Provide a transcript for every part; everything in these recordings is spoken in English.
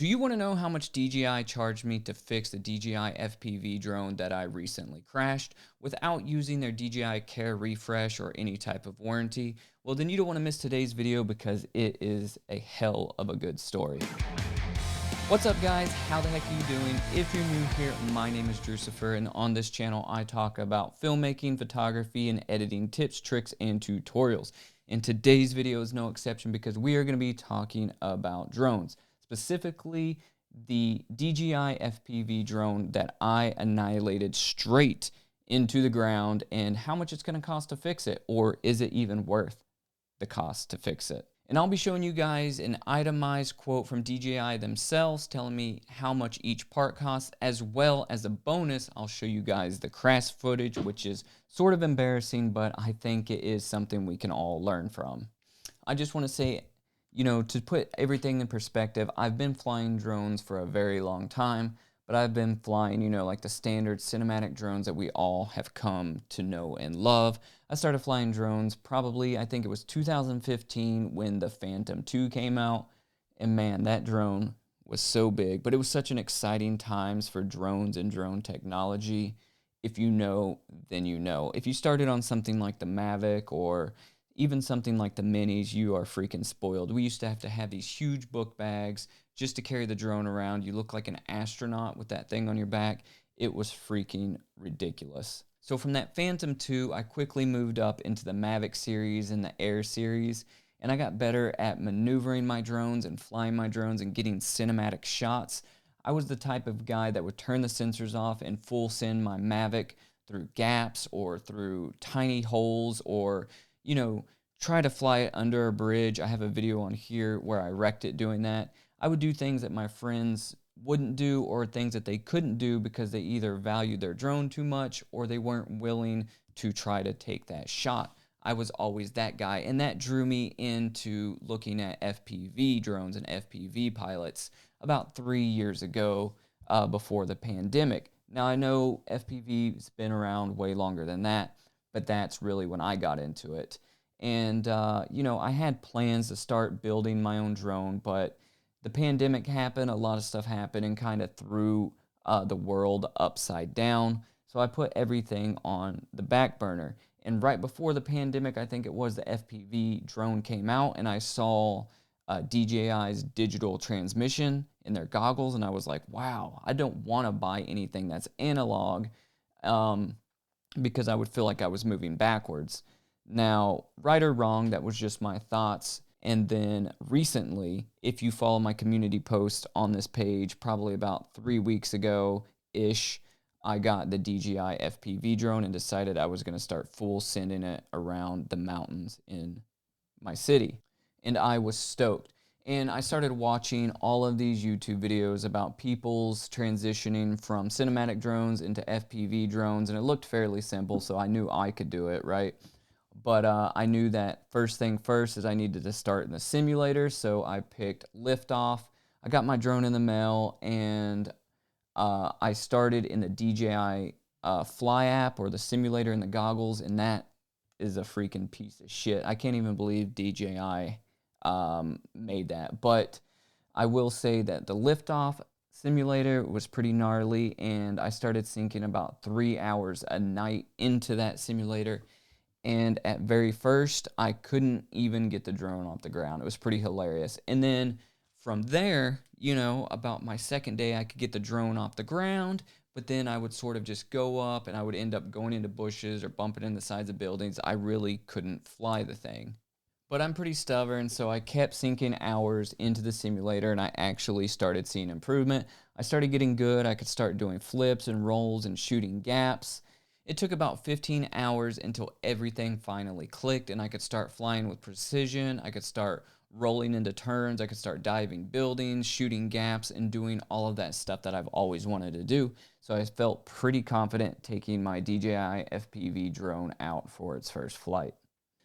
Do you want to know how much DJI charged me to fix the DJI FPV drone that I recently crashed without using their DJI Care refresh or any type of warranty? Well, then you don't want to miss today's video because it is a hell of a good story. What's up, guys? How the heck are you doing? If you're new here, my name is Drewxcifer, and on this channel I talk about filmmaking, photography, and editing tips, tricks, and tutorials. And today's video is no exception because we are going to be talking about drones. Specifically, the DJI FPV drone that I annihilated straight into the ground and how much it's going to cost to fix it, or is it even worth the cost to fix it? And I'll be showing you guys an itemized quote from DJI themselves telling me how much each part costs, as well as a bonus, I'll show you guys the crash footage, which is sort of embarrassing, but I think it is something we can all learn from. I just want to say, to put everything in perspective, I've been flying drones for a very long time, but I've been flying, like the standard cinematic drones that we all have come to know and love. I started flying drones probably, I think it was 2015 when the Phantom 2 came out, and man, that drone was so big, but it was such an exciting times for drones and drone technology. If you know, then you know. If you started on something like the Mavic or even something like the minis, you are freaking spoiled. We used to have these huge book bags just to carry the drone around. You look like an astronaut with that thing on your back. It was freaking ridiculous. So from that Phantom 2, I quickly moved up into the Mavic series and the Air series, and I got better at maneuvering my drones and flying my drones and getting cinematic shots. I was the type of guy that would turn the sensors off and full send my Mavic through gaps or through tiny holes, or try to fly it under a bridge. I have a video on here where I wrecked it doing that. I would do things that my friends wouldn't do, or things that they couldn't do because they either valued their drone too much or they weren't willing to try to take that shot. I was always that guy, and that drew me into looking at FPV drones and FPV pilots about 3 years ago, before the pandemic. Now, I know FPV's been around way longer than that, but that's really when I got into it. And, I had plans to start building my own drone, but the pandemic happened, a lot of stuff happened, and kind of threw the world upside down. So I put everything on the back burner. And right before the pandemic, I think it was, the FPV drone came out, and I saw DJI's digital transmission in their goggles, and I was like, wow, I don't want to buy anything that's analog, because I would feel like I was moving backwards. Now, right or wrong, that was just my thoughts. And then recently, if you follow my community post on this page, probably about 3 weeks ago-ish, I got the DJI FPV drone and decided I was going to start full sending it around the mountains in my city. And I was stoked. And I started watching all of these YouTube videos about people's transitioning from cinematic drones into FPV drones, and it looked fairly simple, so I knew I could do it, right? But I knew that first thing first is I needed to start in the simulator, so I picked Liftoff. I got my drone in the mail, and I started in the DJI Fly app, or the simulator in the goggles, and that is a freaking piece of shit. I can't even believe DJI made that. But I will say that the Liftoff simulator was pretty gnarly, and I started sinking about 3 hours a night into that simulator. And at very first, I couldn't even get the drone off the ground. It was pretty hilarious. And then from there, about my second day, I could get the drone off the ground, but then I would sort of just go up, and I would end up going into bushes or bumping in the sides of buildings. I really couldn't fly the thing. But I'm pretty stubborn, so I kept sinking hours into the simulator, and I actually started seeing improvement. I started getting good. I could start doing flips and rolls and shooting gaps. It took about 15 hours until everything finally clicked, and I could start flying with precision. I could start rolling into turns. I could start diving buildings, shooting gaps, and doing all of that stuff that I've always wanted to do. So I felt pretty confident taking my DJI FPV drone out for its first flight.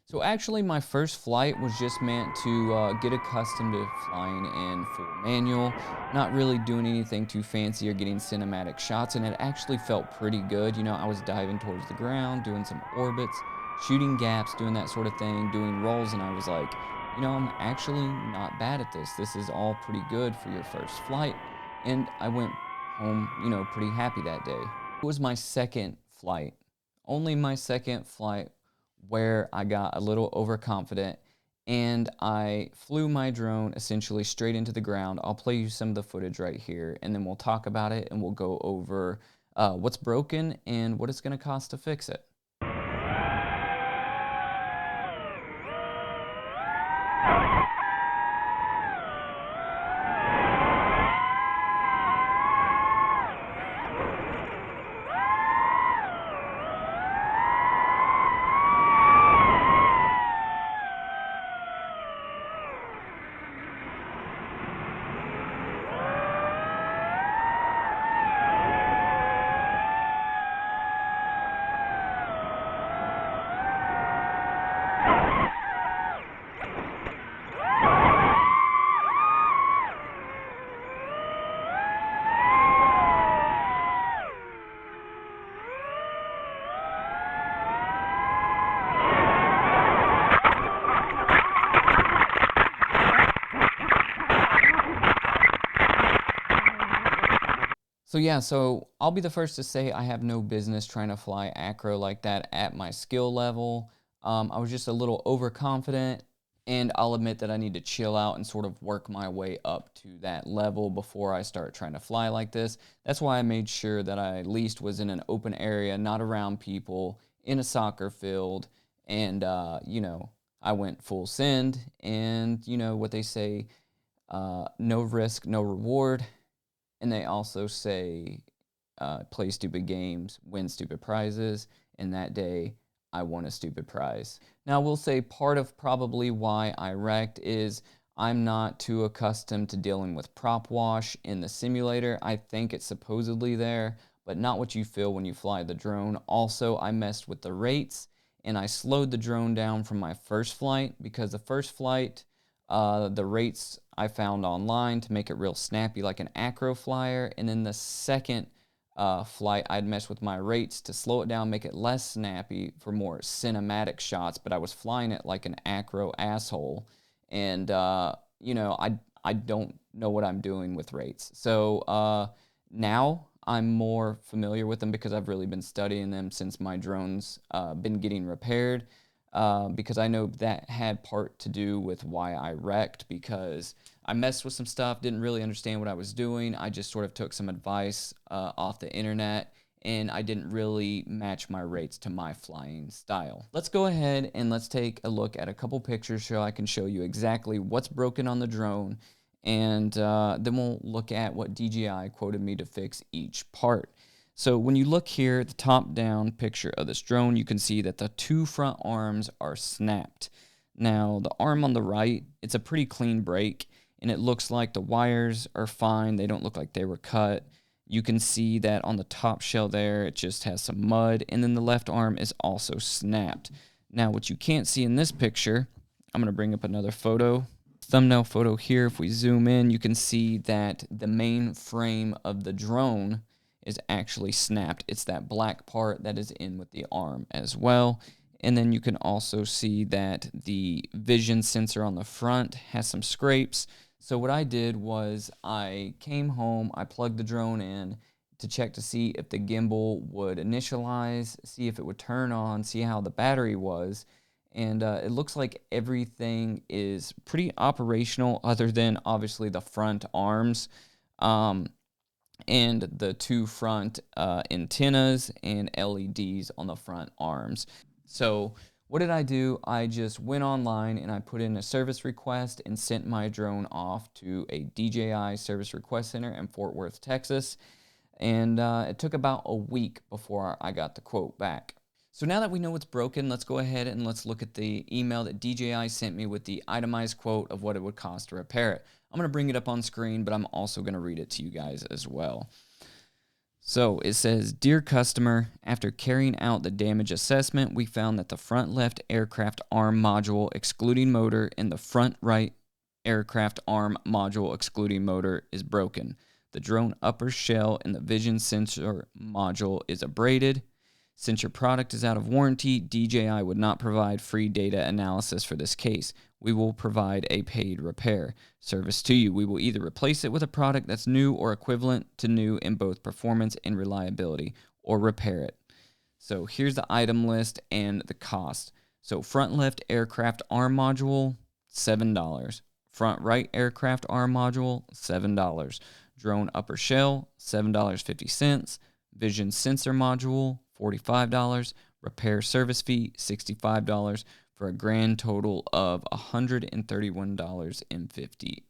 So actually, my first flight was just meant to get accustomed to flying in full manual, not really doing anything too fancy or getting cinematic shots, and it actually felt pretty good. I was diving towards the ground, doing some orbits, shooting gaps, doing that sort of thing, doing rolls, and I was like, I'm actually not bad at this. This is all pretty good for your first flight. And I went home, pretty happy that day. It was my second flight, only my second flight, where I got a little overconfident and I flew my drone essentially straight into the ground. I'll play you some of the footage right here, and then we'll talk about it and we'll go over what's broken and what it's going to cost to fix it. So yeah, so I'll be the first to say I have no business trying to fly acro like that at my skill level. I was just a little overconfident, and I'll admit that I need to chill out and sort of work my way up to that level before I start trying to fly like this. That's why I made sure that I at least was in an open area, not around people, in a soccer field, and I went full send, and what they say, no risk, no reward. And they also say, play stupid games, win stupid prizes. And that day, I won a stupid prize. Now, we'll say part of probably why I wrecked is I'm not too accustomed to dealing with prop wash in the simulator. I think it's supposedly there, but not what you feel when you fly the drone. Also, I messed with the rates, and I slowed the drone down from my first flight because the first flight, the rates I found online to make it real snappy like an acro flyer, and then the second flight I'd mess with my rates to slow it down, make it less snappy for more cinematic shots, but I was flying it like an acro asshole, and I don't know what I'm doing with rates. So now I'm more familiar with them because I've really been studying them since my drone's been getting repaired. Because I know that had part to do with why I wrecked, because I messed with some stuff, didn't really understand what I was doing. I just sort of took some advice off the internet, and I didn't really match my rates to my flying style. Let's go ahead and let's take a look at a couple pictures so I can show you exactly what's broken on the drone, and then we'll look at what DJI quoted me to fix each part. So when you look here at the top-down picture of this drone, you can see that the two front arms are snapped. Now, the arm on the right, it's a pretty clean break, and it looks like the wires are fine. They don't look like they were cut. You can see that on the top shell there, it just has some mud, and then the left arm is also snapped. Now, what you can't see in this picture, I'm going to bring up another photo. Thumbnail photo here. If we zoom in, you can see that the main frame of the drone is actually snapped. It's that black part that is in with the arm as well. And then you can also see that the vision sensor on the front has some scrapes. So what I did was I came home, I plugged the drone in to check to see if the gimbal would initialize, see if it would turn on, see how the battery was. And it looks like everything is pretty operational other than obviously the front arms. And the two front antennas and LEDs on the front arms. So what did I do? I just went online and I put in a service request and sent my drone off to a DJI service request center in Fort Worth, Texas. And it took about a week before I got the quote back. So now that we know what's broken, let's go ahead and let's look at the email that DJI sent me with the itemized quote of what it would cost to repair it. I'm going to bring it up on screen, but I'm also going to read it to you guys as well. So it says, "Dear customer, after carrying out the damage assessment, we found that the front left aircraft arm module excluding motor and the front right aircraft arm module excluding motor is broken. The drone upper shell and the vision sensor module is abraded. Since your product is out of warranty, DJI would not provide free data analysis for this case. We will provide a paid repair service to you. We will either replace it with a product that's new or equivalent to new in both performance and reliability, or repair it. So here's the item list and the cost. So front left aircraft arm module, $7. Front right aircraft arm module, $7. Drone upper shell, $7.50. Vision sensor module, $45. Repair service fee, $65, for a grand total of $131.50.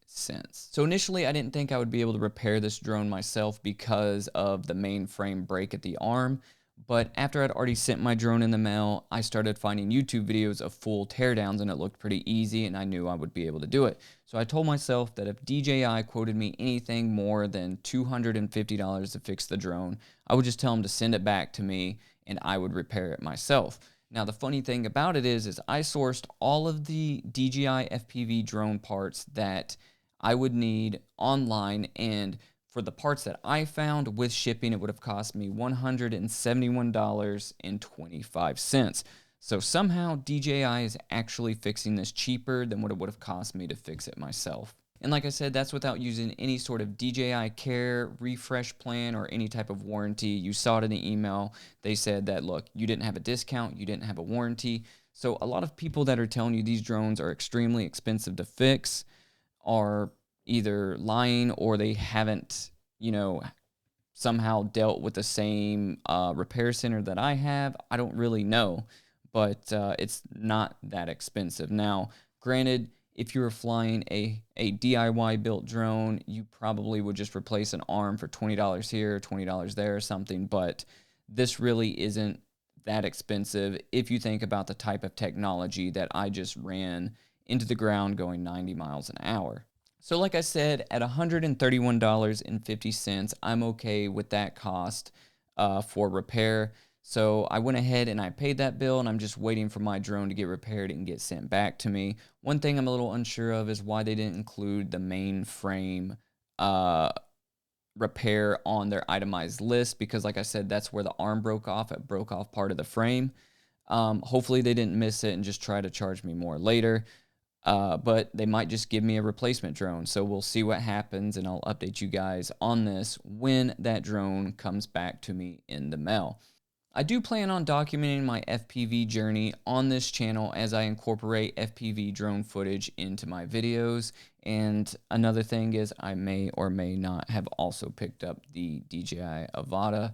So initially I didn't think I would be able to repair this drone myself because of the mainframe break at the arm. But after I'd already sent my drone in the mail, I started finding YouTube videos of full teardowns, and it looked pretty easy, and I knew I would be able to do it. So I told myself that if DJI quoted me anything more than $250 to fix the drone, I would just tell them to send it back to me, and I would repair it myself. Now, the funny thing about it is I sourced all of the DJI FPV drone parts that I would need online, and for the parts that I found with shipping, it would have cost me $171.25. So somehow DJI is actually fixing this cheaper than what it would have cost me to fix it myself. And like I said, that's without using any sort of DJI Care refresh plan or any type of warranty. You saw it in the email. They said that, look, you didn't have a discount, you didn't have a warranty. So a lot of people that are telling you these drones are extremely expensive to fix are either lying or they haven't, somehow dealt with the same repair center that I have. I don't really know, but it's not that expensive. Now, granted, if you were flying a DIY built drone, you probably would just replace an arm for $20 here, $20 there or something, but this really isn't that expensive if you think about the type of technology that I just ran into the ground going 90 miles an hour. So like I said, at $131.50, I'm okay with that cost for repair. So I went ahead and I paid that bill, and I'm just waiting for my drone to get repaired and get sent back to me. One thing I'm a little unsure of is why they didn't include the mainframe repair on their itemized list, because like I said, that's where the arm broke off. It broke off part of the frame. Hopefully they didn't miss it and just try to charge me more later. But they might just give me a replacement drone. So we'll see what happens, and I'll update you guys on this when that drone comes back to me in the mail. I do plan on documenting my FPV journey on this channel as I incorporate FPV drone footage into my videos. And another thing is I may or may not have also picked up the DJI Avata.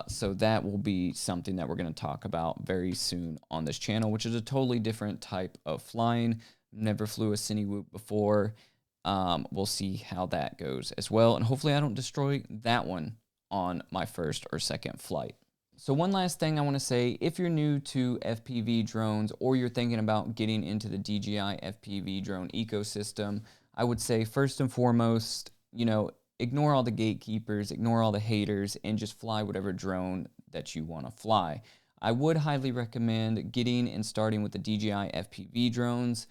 So that will be something that we're going to talk about very soon on this channel, which is a totally different type of flying. Never flew a Cinewoop before. We'll see how that goes as well. And hopefully I don't destroy that one on my first or second flight. So one last thing I want to say, if you're new to FPV drones or you're thinking about getting into the DJI FPV drone ecosystem, I would say first and foremost, ignore all the gatekeepers, ignore all the haters, and just fly whatever drone that you want to fly. I would highly recommend getting and starting with the DJI FPV drones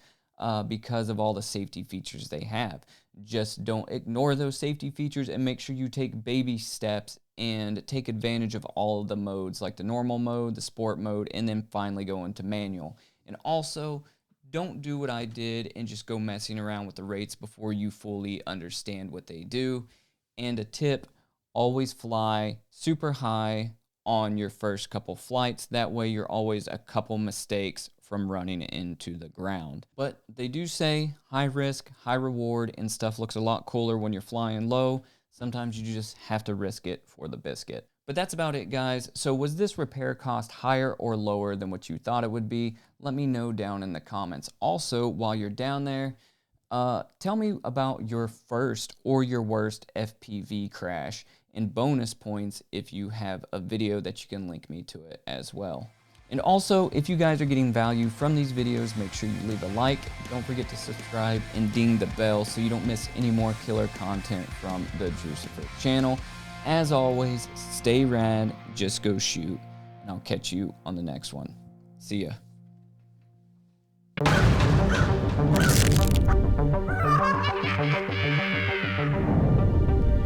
because of all the safety features they have. Just don't ignore those safety features, and make sure you take baby steps and take advantage of all of the modes, like the normal mode, the sport mode, and then finally go into manual. And also, don't do what I did and just go messing around with the rates before you fully understand what they do. And a tip, always fly super high on your first couple flights. That way you're always a couple mistakes from running into the ground. But they do say high risk, high reward, and stuff looks a lot cooler when you're flying low. Sometimes you just have to risk it for the biscuit. But that's about it, guys. So was this repair cost higher or lower than what you thought it would be? Let me know down in the comments. Also, while you're down there, tell me about your first or your worst FPV crash, and bonus points if you have a video that you can link me to it as well. And also, if you guys are getting value from these videos, make sure you leave a like. Don't forget to subscribe and ding the bell so you don't miss any more killer content from the Drewxcifer channel. As always, stay rad, just go shoot, and I'll catch you on the next one. See ya.